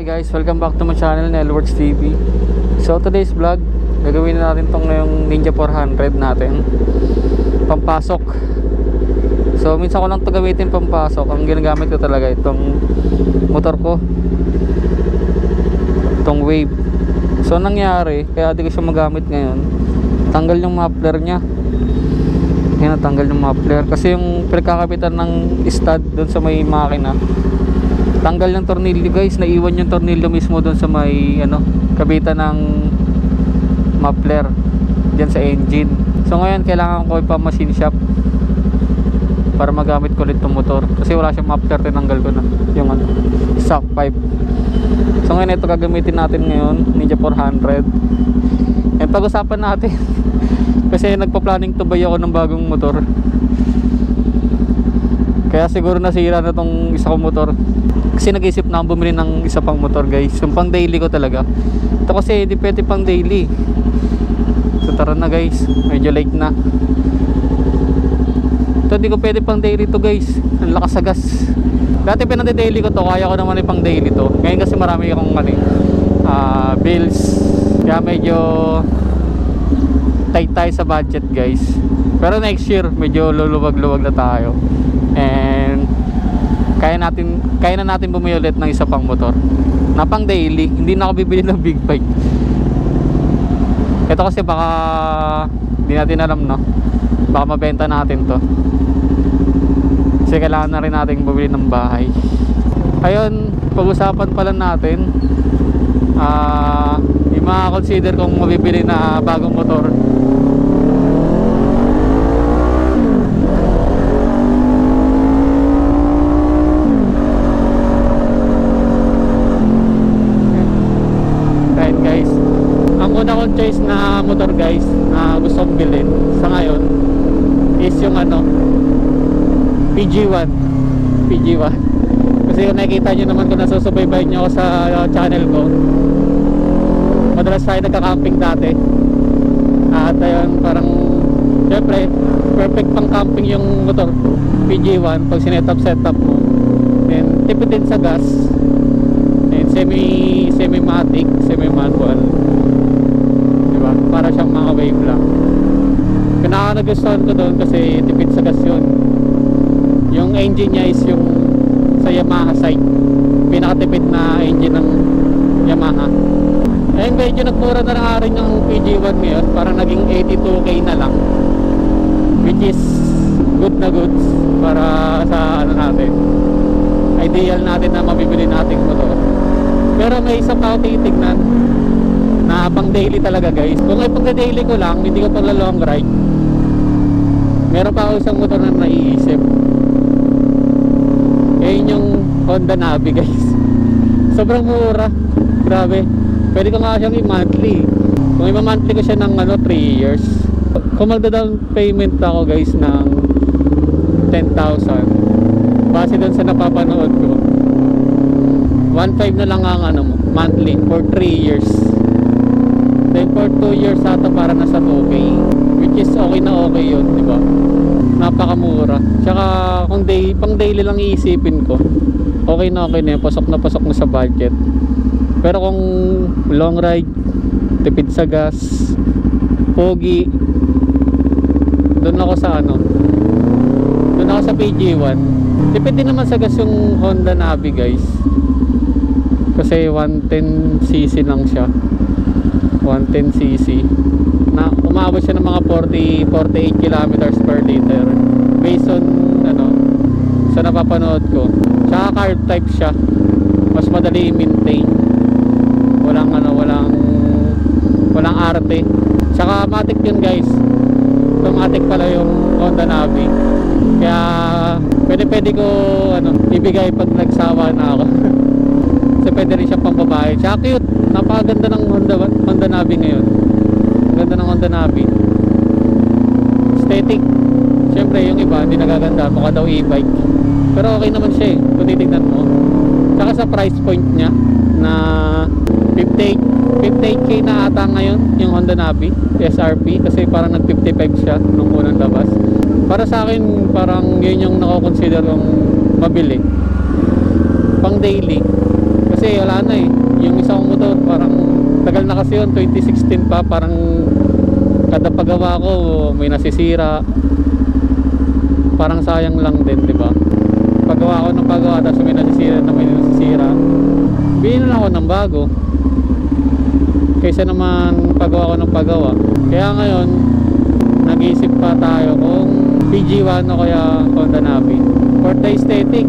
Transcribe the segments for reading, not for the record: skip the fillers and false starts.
guys, welcome back to my channel, Nelworks TV. So today's vlog, gagawin na natin tong ngayong Ninja 400 natin, pampasok. So minsan ko lang to gamitin pampasok. Ang ginagamit ko talaga itong motor ko, itong Wave. So nangyari, kaya di ko siya magamit ngayon, tanggal yung muffler nya. Yan, natanggal yung muffler kasi yung pinagkakapitan ng stud doon sa may makina, tanggal yung tornilyo guys. Naiwan yung tornilyo mismo doon sa may kabitan ng muffler diyan sa engine. So ngayon kailangan ko ipa-machine shop para magamit ko ulit itong motor kasi wala siyang muffler, tinanggal ko na yung shock pipe. So ngayon ito gagamitin natin ngayon, Ninja 400. And pag-usapan natin kasi nagpa-planning to buy ako ng bagong motor, kaya siguro nasira na tong isa kong motor. Kasi nag-isip na akong bumili ng isa pang motor guys, yung pang daily ko talaga. Ito kasi hindi pwede pang daily. So tara na guys, medyo late na. Ito hindi ko pwede pang daily to guys, ang lakas sa gas. Dati pinag-daily ko to, kaya ko naman ipang daily to. Ngayon kasi marami akong bills, kaya medyo tight tayo sa budget guys. Pero next year medyo luluwag-luwag na tayo, and kaya na natin bumili ulit ng isa pang motor na pang daily. Hindi na ako bibili ng big bike. Ito kasi baka hindi natin alam, no, baka mabenta natin to kasi kailangan na rin natin bumili ng bahay. Ayun, pag-usapan pala natin yung mga consider kong mabibili na bagong motor. Choice na motor guys na gusto kong bilhin sa ngayon is yung PG1 kasi kung nakikita nyo naman, kung nasusubaybayan nyo ako sa channel ko, madalas tayo nagka-camping dati. At ayun, parang syempre perfect pang camping yung motor PG1 pag setup mo, and tipid din sa gas, and semi-matic, semi-manual, para siyang mga wave lang. Nagustuhan ko doon kasi tipid sa gas yun. Yung engine niya is yung sa Yamaha side, pinakatipid na engine ng Yamaha. Ayun, medyo nagmura na lang rin yung PG1 ngayon, parang naging 82k na lang, which is good na goods para sa natin, ideal natin na mabibili nating motor. Pero may isa pa ako titignan na pang daily talaga guys. Kung ay pang daily ko lang, hindi ko pang long ride, meron pa ako isang motor na naiisip. Ayun yung Honda Navi guys. Sobrang mura, grabe. Pwede ko nga siyang i-monthly. Kung i-monthly ko siya ng 3 years, kung magda-down payment ako guys ng 10,000, base dun sa napapanood ko, 1.5 na lang ang monthly for 3 years. Then for 2 years ata para nasa 2k, which is okay na okay yun, diba? Napakamura. Tsaka kung pang daily lang iisipin ko, okay na yun, pasok na sa budget. Pero kung long ride, tipid sa gas, pogi, doon ako sa PG1. Tipid din naman sa gas yung Honda Navi guys, kasi 110cc lang siya, 110cc na umabot siya ng mga 48 kilometers per liter based on sa napapanood ko. Tsaka carb type siya, mas madali i-maintain, walang arte. Tsaka matic yun guys, automatic pala yung Honda Navi, kaya pwede ko ibigay pag nagsawa na ako. Kasi pwede rin siya pang babae. Tsaka cute, napakaganda ng Honda Navi ngayon. Ganda ng Honda Navi, aesthetic. Syempre yung iba hindi nagaganda, mukha daw e-bike, pero okay naman siya kung titignan mo. Tsaka sa price point niya na 58k na ata ngayon yung Honda Navi SRP, kasi parang nag 55 siya nung unang labas. Para sa akin parang yun yung nako-consider kong mabili pang daily, kasi Kasi wala na eh. Yung isang motor parang tagal na kasi yun, 2016 pa. Parang kada paggawa ko may nasisira. Parang sayang lang din, di ba? Paggawa ko ng paggawa tapos may nasisira na may nasisira, bilhin na ako ng bago kaysa naman paggawa ko ng paggawa. Kaya ngayon nag-iisip pa tayo kung PG1 o kaya Honda Navi. For the aesthetic,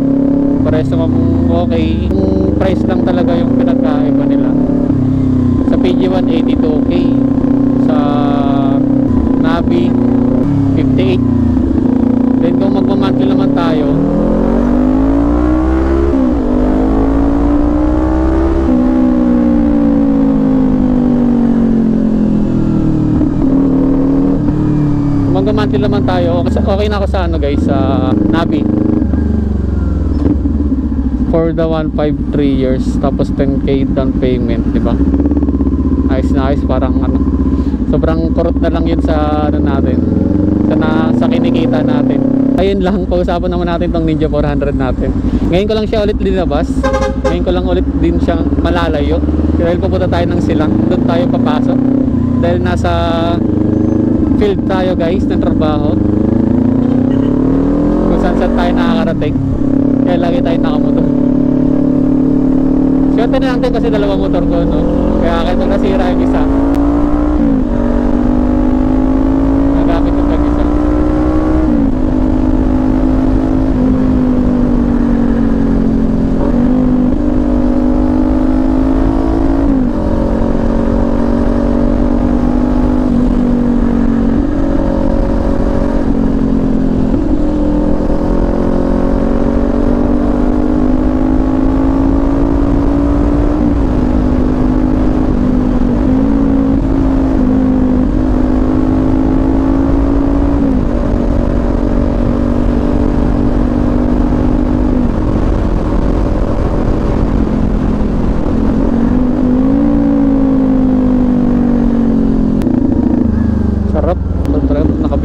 parehas naman okay. Yung price lang talaga yung pinagkaiba nila. Sa PG1 82k, sa Navi 58. Then kung magmamonthly naman tayo, magmamonthly naman tayo, okay na ako sa ano guys, sa Navi. For the 153 years, tapos 10k down payment, di ba? Ayos na ayos, parang ano, sobrang kurot na lang yun sa ano natin, sa kinikita natin. Ayun lang, pag-usapan naman natin tong Ninja 400 natin. Ngayon ko lang siya ulit linabas. Ngayon ko lang ulit din siya malalayo. Dahil pupunta tayo ng Silang, doon tayo papasok. Dahil nasa field tayo guys ng trabaho, kung saan tayo nakakarating. Kaya lagi tayo nakamotor. Swerte na lang din kasi dalawang motor ko, no? Kaya kahit nasira yung isa, nagamit ko pag isa.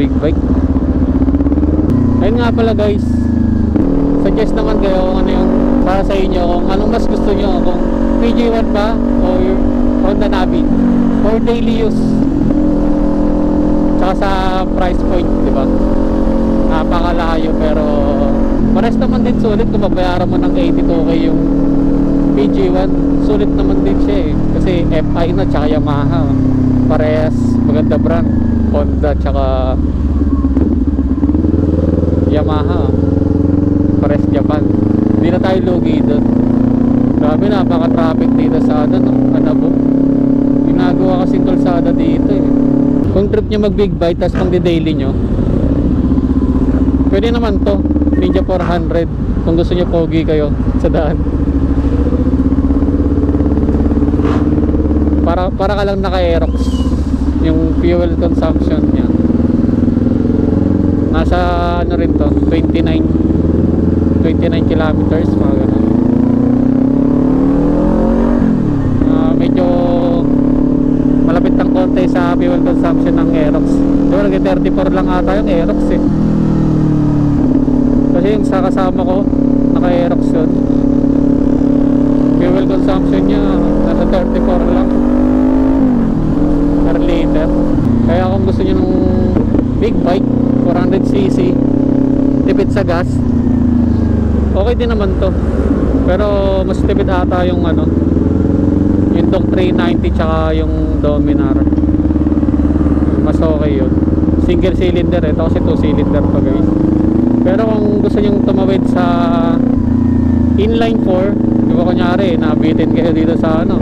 Big bike. Ayun nga pala guys, suggest naman kayo kung ano yung para sa inyo, kung anong mas gusto nyo, kung PG1 ba o yung Honda Navi for daily use, tsaka sa price point, di ba? Napakalayo, pero pares naman din sulit kung mabayaran mo ng 82k yung PG1. Sulit naman din siya eh, kasi FI na tsaka Yamaha, parehas maganda brand. Honda tsaka Yamaha, pares Japan. Hindi na tayo lugi doon. Grabe, napaka-traffic dito sa Anabo. Ginagawa kasing kalsada dito eh. Kung trip nyo mag big bike tapos pang daily nyo, pwede naman to Ninja 400 kung gusto nyo pogi kayo sa daan. Para ka lang naka-Aerox. Yung fuel consumption niya nasa ano rin to, 29 kilometers, mga ganun. Medyo malapit ng konti sa fuel consumption ng Aerox. Diba nag-34 lang ata yung Aerox eh, kasi yung sa kasama ko naka-Aerox yun, fuel consumption niya nasa 34 lang per liter. Kaya kung gusto nyo ng big bike 400cc tipid sa gas, okay din naman to. Pero mas tipid ata yung ano, yung Doc 390 tsaka yung Dominar, mas okay yun. Single cylinder, ito kasi 2 cylinder pa guys. Pero kung gusto nyo tumawid sa inline 4, di ba kunyari nabitin kayo dito sa ano,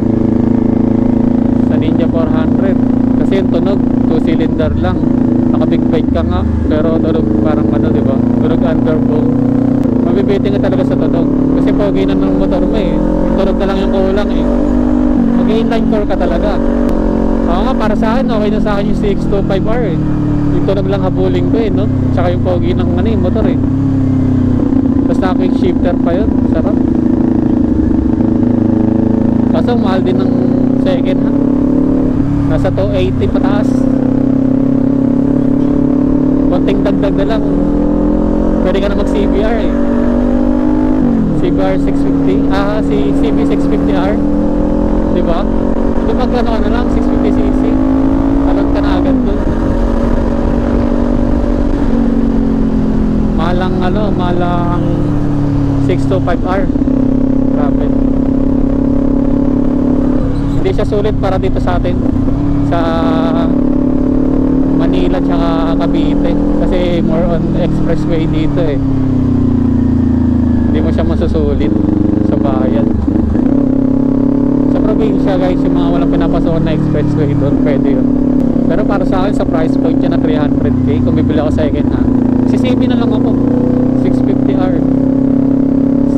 sa Ninja 400, kasi yung tunog 2 cylinder lang, naka big bike ka nga pero tunog parang ano, di ba, tunog underbowl. Mabibitin ka talaga sa tunog kasi pogi na ng motor mo eh, yung tunog na lang yung kulang eh. Mag inline 4 ka talaga. Oo nga, para sa akin okay na sa akin yung CX-25R eh, yung tunog lang habulin ko eh, no? Tsaka yung pogi ng ano, yung motor eh. Tapos naka quick shifter pa yun, sarap. Kaso mahal din ng second hand, nasa 280 pataas. Konting dagdag na lang pwede ka na mag CBR eh. CBR 650, si CB 650R, di ba? Ito magkano na lang, 650cc. Alam ka na agad dun. Malang 625R. Grabe. Hindi siya sulit para dito sa atin sa Manila tsaka Cavite, kasi more on expressway dito eh. Hindi mo siya masusulit sa bayan. Sa probinsya guys, yung mga walang pinapasokan na expressway, doon pwede yun. Pero para sa akin, sa price point niya na 300k, kung bibili ako second hand, si CB na lang ako, 650R,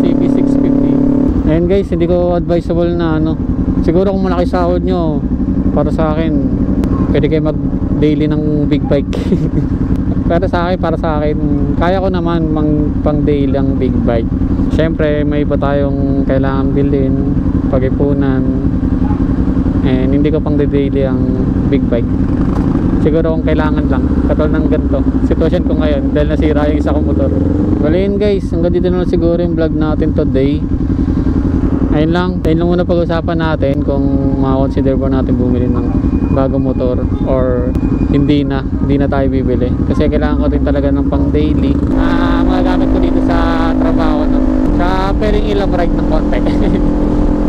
CB 650. Ayun guys, hindi ko advisable na siguro kung malaki sahod nyo, para sa akin pwede kayo mag daily ng big bike. Pero para sa akin kaya ko naman pang daily ang big bike. Syempre may iba tayong kailangan bilhin, pag-ipunan, and hindi ko pang daily ang big bike. Siguro kung kailangan lang, katulad ng ganito sitwasyon ko ngayon dahil nasira yung isa kong motor. Well yun guys, hanggang dito na siguro yung vlog natin today. Ayun lang muna pag-usapan natin kung ma-consider ba natin bumili ng bagong motor or hindi na tayo bibili, kasi kailangan ko din talaga ng pang daily mga gamit ko dito sa trabaho, sa pwedeng ilang ride ng konti.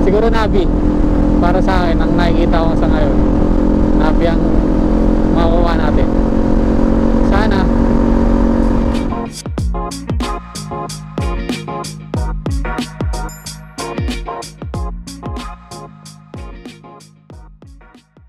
Siguro Navi, para sa akin ang nakikita ko sa ngayon, Navi ang makukuha natin.